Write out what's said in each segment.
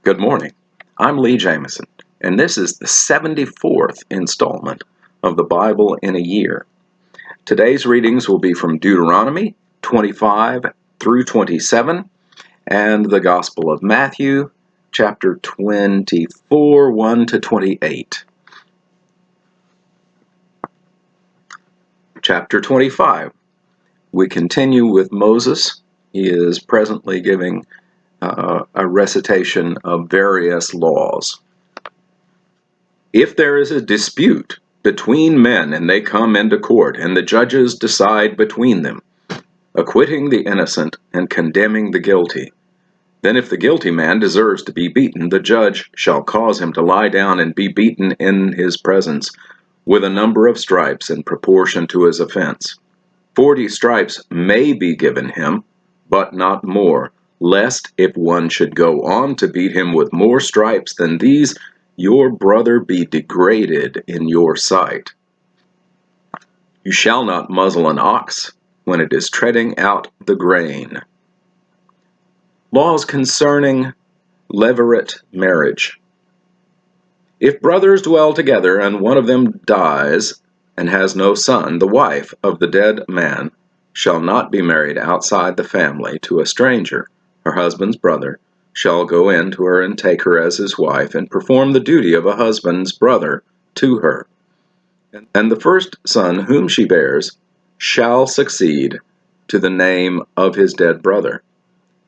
Good morning. I'm Lee Jamison, and this is the 74th installment of the Bible in a Year. Today's readings will be from Deuteronomy 25 through 27 and the Gospel of Matthew, chapter 24, 1 to 28. Chapter 25. We continue with Moses. He is presently giving a recitation of various laws. If there is a dispute between men and they come into court, and the judges decide between them, acquitting the innocent and condemning the guilty, then if the guilty man deserves to be beaten, the judge shall cause him to lie down and be beaten in his presence with a number of stripes in proportion to his offense. 40 stripes may be given him, but not more, lest if one should go on to beat him with more stripes than these, your brother be degraded in your sight. You shall not muzzle an ox when it is treading out the grain. Laws concerning levirate marriage. If brothers dwell together and one of them dies and has no son, the wife of the dead man shall not be married outside the family to a stranger. Her husband's brother shall go in to her and take her as his wife and perform the duty of a husband's brother to her. And the first son whom she bears shall succeed to the name of his dead brother,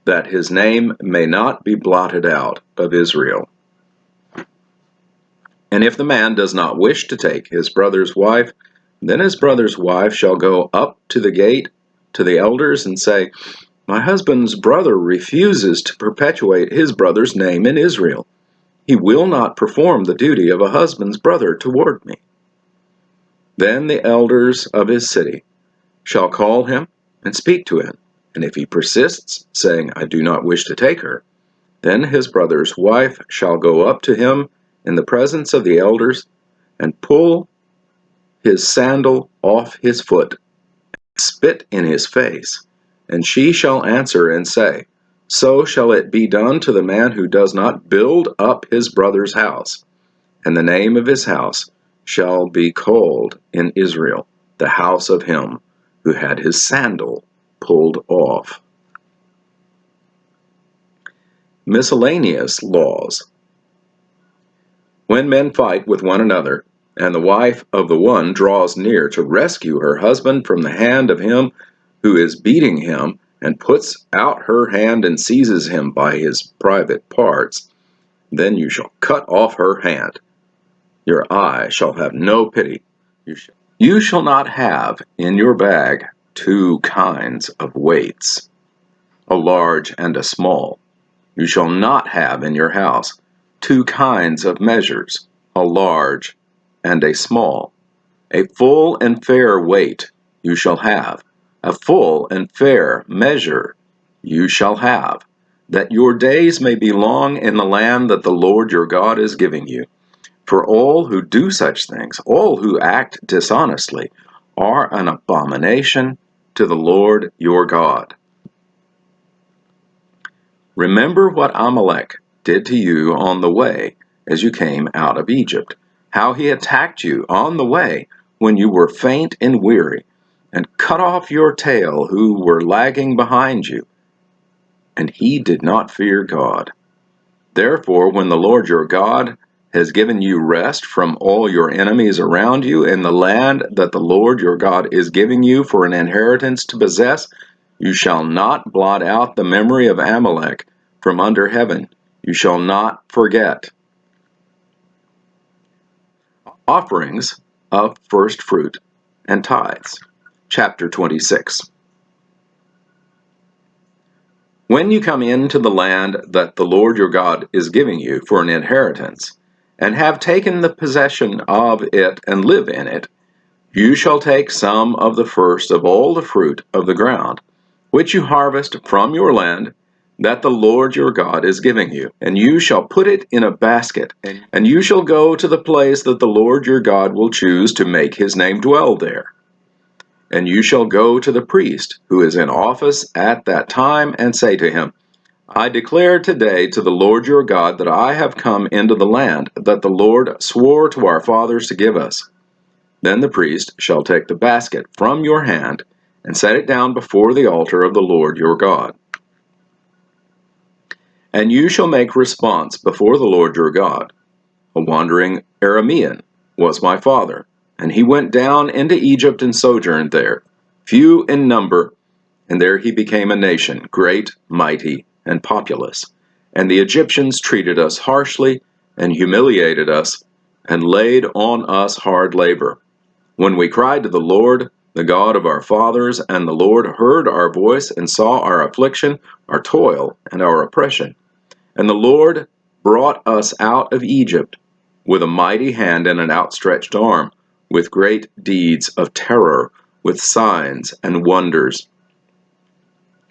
that his name may not be blotted out of Israel. And if the man does not wish to take his brother's wife, then his brother's wife shall go up to the gate to the elders and say, My husband's brother refuses to perpetuate his brother's name in Israel. He will not perform the duty of a husband's brother toward me. Then the elders of his city shall call him and speak to him. And if he persists, saying, I do not wish to take her, then his brother's wife shall go up to him in the presence of the elders and pull his sandal off his foot, spit in his face, and she shall answer and say, So shall it be done to the man who does not build up his brother's house. And the name of his house shall be called in Israel, the house of him who had his sandal pulled off. Miscellaneous laws. When men fight with one another, and the wife of the one draws near to rescue her husband from the hand of him who is beating him, and puts out her hand and seizes him by his private parts, then you shall cut off her hand. Your eye shall have no pity. You shall not have in your bag 2 kinds of weights, a large and a small. You shall not have in your house 2 kinds of measures, a large and a small. A full and fair weight you shall have, a full and fair measure you shall have, that your days may be long in the land that the Lord your God is giving you. For all who do such things, all who act dishonestly, are an abomination to the Lord your God. Remember what Amalek did to you on the way as you came out of Egypt, how he attacked you on the way when you were faint and weary, and cut off your tail who were lagging behind you. And he did not fear God. Therefore, when the Lord your God has given you rest from all your enemies around you in the land that the Lord your God is giving you for an inheritance to possess, you shall not blot out the memory of Amalek from under heaven. You shall not forget. Offerings of first fruit and tithes. Chapter 26. When you come into the land that the Lord your God is giving you for an inheritance, and have taken the possession of it and live in it, you shall take some of the first of all the fruit of the ground, which you harvest from your land that the Lord your God is giving you, and you shall put it in a basket, and you shall go to the place that the Lord your God will choose to make his name dwell there. And you shall go to the priest who is in office at that time, and say to him, I declare today to the Lord your God that I have come into the land that the Lord swore to our fathers to give us. Then the priest shall take the basket from your hand and set it down before the altar of the Lord your God. And you shall make response before the Lord your God. A wandering Aramean was my father, and he went down into Egypt and sojourned there, few in number, and there he became a nation, great, mighty, and populous. And the Egyptians treated us harshly, and humiliated us, and laid on us hard labor. When we cried to the Lord, the God of our fathers, and the Lord heard our voice, and saw our affliction, our toil, and our oppression. And the Lord brought us out of Egypt with a mighty hand and an outstretched arm, with great deeds of terror, with signs and wonders.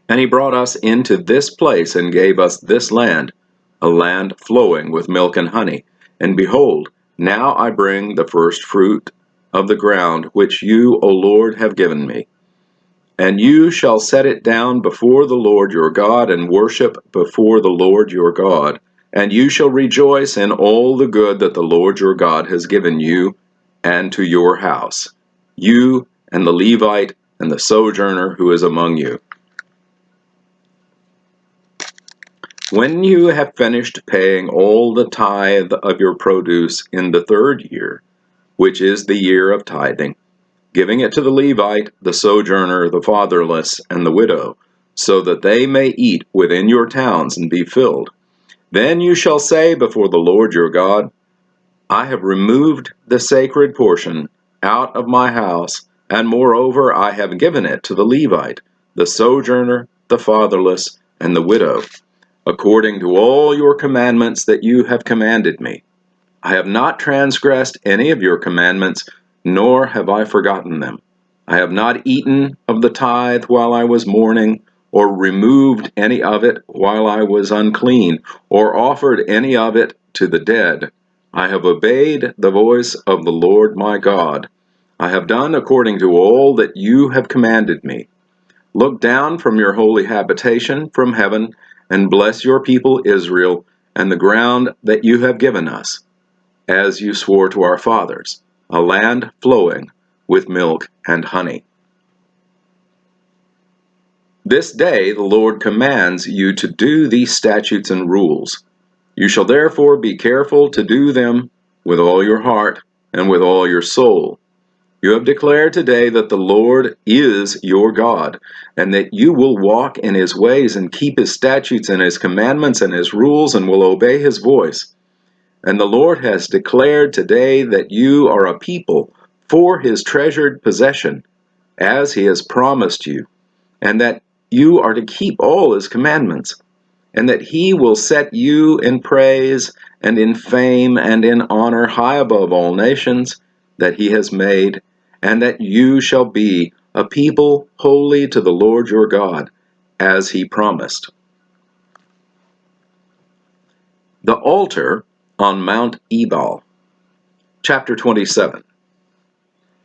And he brought us into this place and gave us this land, a land flowing with milk and honey. And behold, now I bring the first fruit of the ground which you, O Lord, have given me. And you shall set it down before the Lord your God, and worship before the Lord your God. And you shall rejoice in all the good that the Lord your God has given you and to your house, you and the Levite and the sojourner who is among you. When you have finished paying all the tithe of your produce in the 3rd year, which is the year of tithing, giving it to the Levite, the sojourner, the fatherless, and the widow, so that they may eat within your towns and be filled, then you shall say before the Lord your God, I have removed the sacred portion out of my house, and moreover I have given it to the Levite, the sojourner, the fatherless, and the widow, according to all your commandments that you have commanded me. I have not transgressed any of your commandments, nor have I forgotten them. I have not eaten of the tithe while I was mourning, or removed any of it while I was unclean, or offered any of it to the dead. I have obeyed the voice of the Lord my God. I have done according to all that you have commanded me. Look down from your holy habitation from heaven, and bless your people Israel, and the ground that you have given us, as you swore to our fathers, a land flowing with milk and honey. This day the Lord commands you to do these statutes and rules. You shall therefore be careful to do them with all your heart and with all your soul. You have declared today that the Lord is your God, and that you will walk in his ways and keep his statutes and his commandments and his rules, and will obey his voice. And the Lord has declared today that you are a people for his treasured possession, as he has promised you, and that you are to keep all his commandments, and that he will set you in praise and in fame and in honor high above all nations that he has made, and that you shall be a people holy to the Lord your God, as he promised. The altar on Mount Ebal. Chapter 27.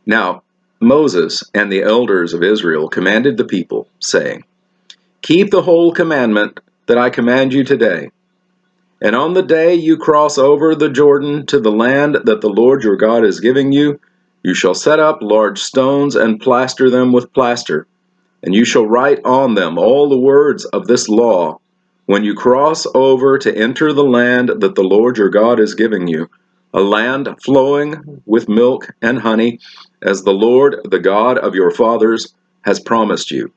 Now Moses and the elders of Israel commanded the people, saying, Keep the whole commandment that I command you today. And on the day you cross over the Jordan to the land that the Lord your God is giving you, you shall set up large stones and plaster them with plaster, and you shall write on them all the words of this law when you cross over to enter the land that the Lord your God is giving you, a land flowing with milk and honey, as the Lord, the God of your fathers, has promised you.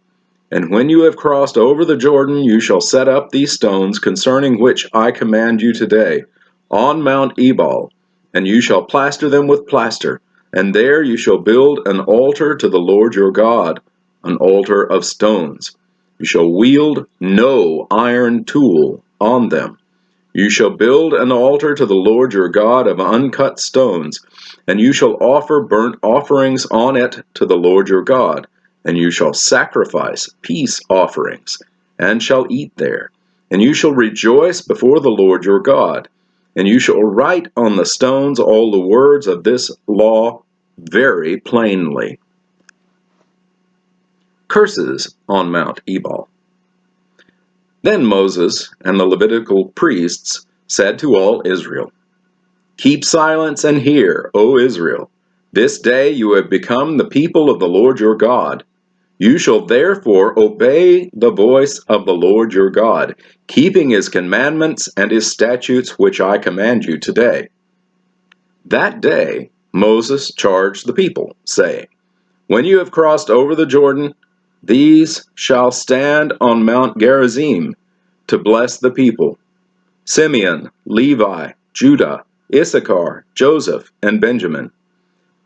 And when you have crossed over the Jordan, you shall set up these stones concerning which I command you today, on Mount Ebal, and you shall plaster them with plaster, and there you shall build an altar to the Lord your God, an altar of stones. You shall wield no iron tool on them. You shall build an altar to the Lord your God of uncut stones, and you shall offer burnt offerings on it to the Lord your God, and you shall sacrifice peace offerings, and shall eat there. And you shall rejoice before the Lord your God, and you shall write on the stones all the words of this law very plainly. Curses on Mount Ebal. Then Moses and the Levitical priests said to all Israel, "Keep silence and hear, O Israel. This day you have become the people of the Lord your God. You shall therefore obey the voice of the Lord your God, keeping his commandments and his statutes which I command you today." That day Moses charged the people, saying, "When you have crossed over the Jordan, these shall stand on Mount Gerizim to bless the people: Simeon, Levi, Judah, Issachar, Joseph, and Benjamin.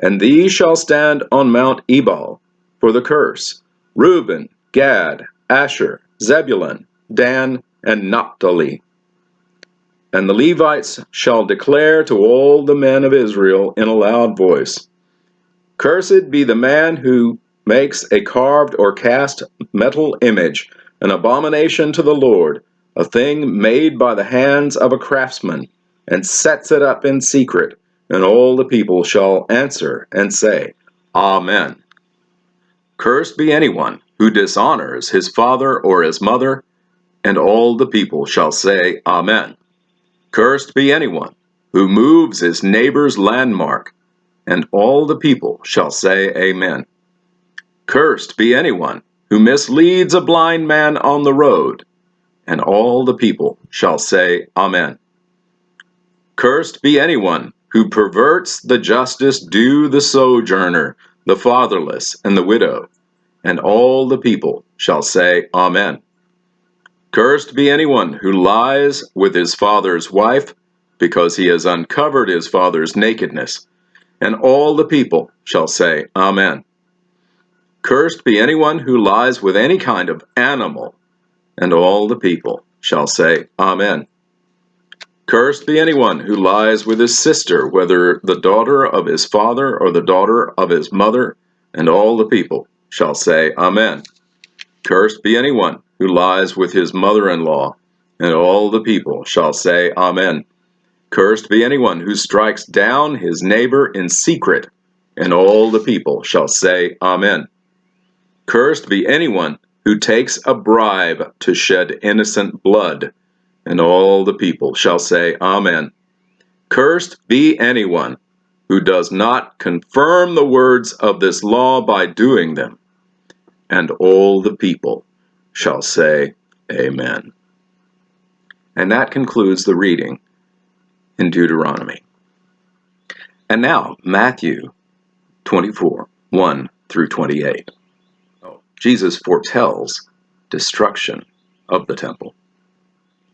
And these shall stand on Mount Ebal for the curse: Reuben, Gad, Asher, Zebulun, Dan, and Naphtali. And the Levites shall declare to all the men of Israel in a loud voice, Cursed be the man who makes a carved or cast metal image, an abomination to the Lord, a thing made by the hands of a craftsman, and sets it up in secret. And all the people shall answer and say, Amen. Cursed be anyone who dishonors his father or his mother, and all the people shall say, Amen. Cursed be anyone who moves his neighbor's landmark, and all the people shall say, Amen. Cursed be anyone who misleads a blind man on the road, and all the people shall say, Amen. Cursed be anyone who perverts the justice due the sojourner, the fatherless, and the widow, and all the people shall say, Amen. Cursed be anyone who lies with his father's wife, because he has uncovered his father's nakedness, and all the people shall say, Amen. Cursed be anyone who lies with any kind of animal, and all the people shall say, Amen. Cursed be anyone who lies with his sister, whether the daughter of his father or the daughter of his mother, and all the people shall say, Amen. Cursed be anyone who lies with his mother-in-law, and all the people shall say, Amen. Cursed be anyone who strikes down his neighbor in secret, and all the people shall say, Amen. Cursed be anyone who takes a bribe to shed innocent blood, and all the people shall say, Amen. Cursed be anyone who does not confirm the words of this law by doing them, and all the people shall say, Amen. And that concludes the reading in Deuteronomy. And now, Matthew 24, 1 through 28. Jesus foretells destruction of the temple.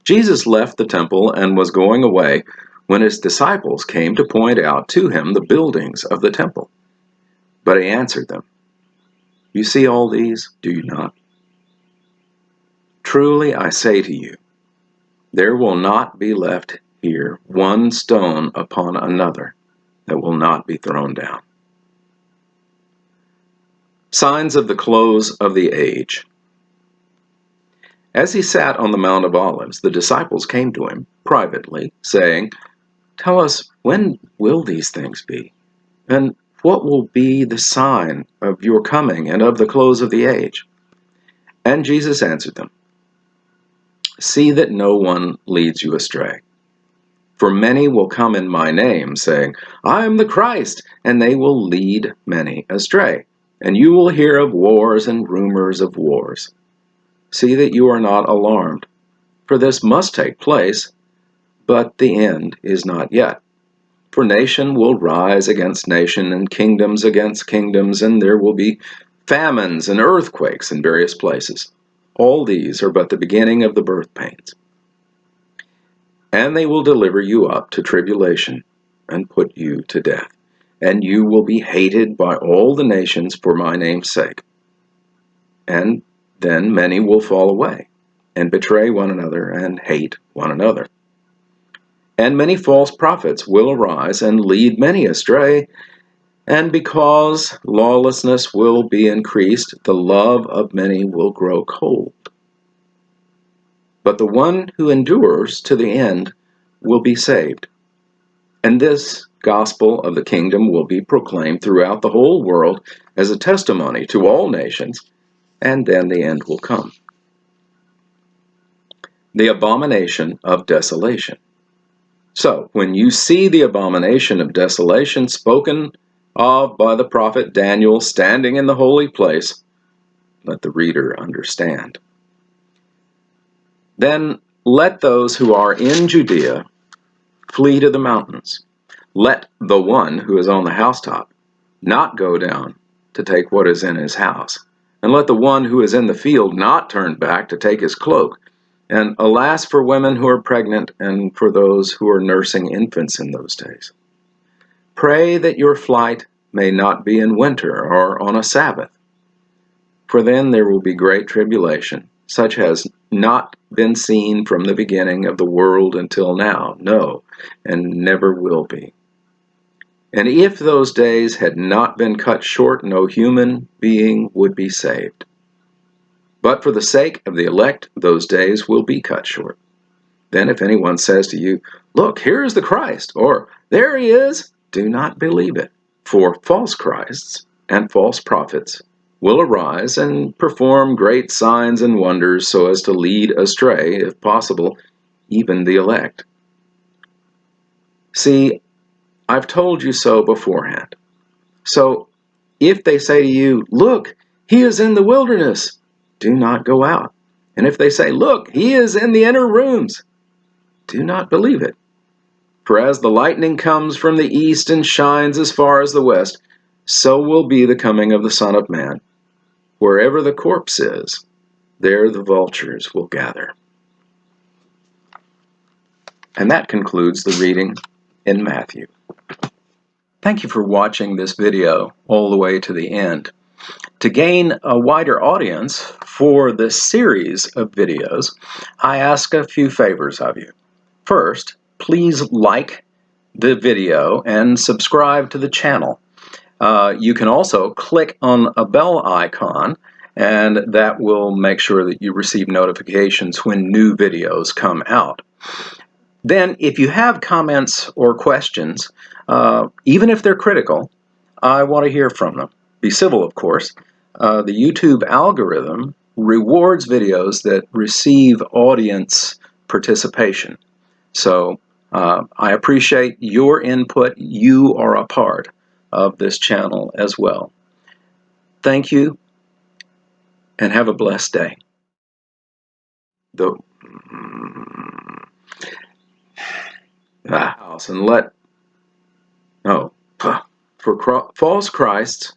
Jesus left the temple and was going away when his disciples came to point out to him the buildings of the temple. But he answered them, You see all these, do you not? Truly I say to you, there will not be left here one stone upon another that will not be thrown down. Signs of the close of the age. As he sat on the Mount of Olives, the disciples came to him privately, saying, Tell us, when will these things be? And what will be the sign of your coming and of the close of the age? And Jesus answered them, See that no one leads you astray. For many will come in my name, saying, I am the Christ, and they will lead many astray. And you will hear of wars and rumors of wars. See that you are not alarmed, for this must take place, but the end is not yet. For nation will rise against nation, and kingdoms against kingdoms, and there will be famines and earthquakes in various places. All these are but the beginning of the birth pains. And they will deliver you up to tribulation and put you to death. And you will be hated by all the nations for my name's sake. And then many will fall away and betray one another and hate one another. And many false prophets will arise and lead many astray. And because lawlessness will be increased, the love of many will grow cold. But the one who endures to the end will be saved. And this gospel of the kingdom will be proclaimed throughout the whole world as a testimony to all nations, and then the end will come. the abomination of desolation. So, when you see the abomination of desolation spoken of by the prophet Daniel standing in the holy place, let the reader understand. Then let those who are in Judea flee to the mountains. Let the one who is on the housetop not go down to take what is in his house. And let the one who is in the field not turn back to take his cloak. And alas for women who are pregnant and for those who are nursing infants in those days. Pray that your flight may not be in winter or on a Sabbath, for then there will be great tribulation, such as not been seen from the beginning of the world until now, no, and never will be. And if those days had not been cut short, no human being would be saved. But for the sake of the elect, those days will be cut short. Then if anyone says to you, "Look, here is the Christ," or "There he is," do not believe it. For false Christs and false prophets will arise and perform great signs and wonders so as to lead astray, if possible, even the elect. See, I've told you so beforehand. So if they say to you, "Look, he is in the wilderness," do not go out. And if they say, "Look, he is in the inner rooms," do not believe it. For as the lightning comes from the east and shines as far as the west, so will be the coming of the Son of Man. Wherever the corpse is, there the vultures will gather. And that concludes the reading in Matthew. Thank you for watching this video all the way to the end. To gain a wider audience for this series of videos, I ask a few favors of you. First, please like the video and subscribe to the channel. You can also click on a bell icon, and that will make sure that you receive notifications when new videos come out. Then, if you have comments or questions, even if they're critical, I want to hear from them. Be civil, of course. The YouTube algorithm rewards videos that receive audience participation. So I appreciate your input. You are a part of this channel as well. Thank you, and have a blessed day. The house and let for false Christs.